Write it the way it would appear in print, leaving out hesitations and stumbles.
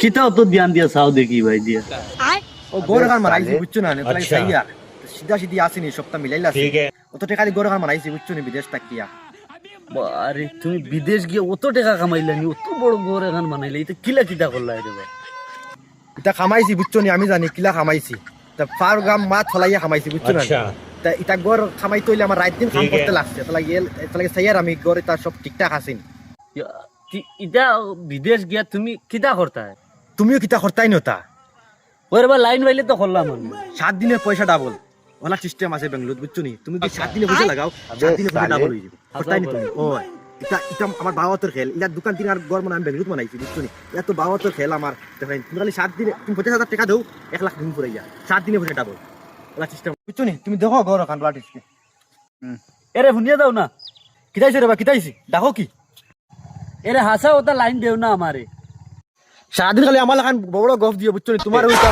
কিতাও তো ধ্যান দিয়া চাও দেখি ভাই দিয়া ও গড় গান মারাইছি বুঝছো না তাহলে সাইয়া সিধা সিধি আসেনি সপ্তাহ মিলাইলা ঠিক আছে অত টাকা দিয়ে গড় গান মারাইছি বুঝছো নি বিদেশ তাকিয়া আরে তুমি বিদেশ গিয়ে অত টাকা কামাইলানি অত বড় গড় এখন বানাইলে এটা কিলা কিতা করলা রে ভাই এটা খামাইছি বুঝছো নি আমি জানি কিলা খামাইছি তা 5 গ্রাম মাছ ফলাইয়া খামাইছি বুঝছো না তা এটা গড় খামাই তইলে আমার রাত দিন কাম করতে লাগছে তাহলে সাইয়ার আমি গড় এটা সব ঠিকঠাক আছেন এটা বিদেশ গিয়া তুমি কিতা করতা তুমিও কিতা করতাই নতা ওরে বা লাইন বাইলে তো করলাম আমি 7 দিনের পয়সা ডাবল ওলা সিস্টেম আছে বেঙ্গলোর বুঝছো নি তুমি কি 7 দিনে পয়সা লাগাও 7 দিনে পয়সা ডাবল হয়ে যাবে করতাই নি তুমি ও এটা এটা আমার বাবাতর খেল এটা দোকান তিন আর গড় মানে আমি বেঙ্গলোর বানাইছি বুঝছো নি এত বাবাতর খেল আমার দেখেন তুমি খালি 7 দিনে তুমি 50,000 টাকা দাও 1 লাখ দিন পড়ে যা 7 দিনে পয়সা ডাবল ওলা সিস্টেম বুঝছো নি তুমি দেখো গড় কান ব্লাটিসকে এরে শুনিয়ে দাও না কিতাইছে রে বা কিতাইছি দেখো কি এরে হাসা ওটা লাইন দেও না আমারে সারাদিন খালি আমার লাগান বড় গফ দিয়ে বুঝছো নি তোমার ওইটা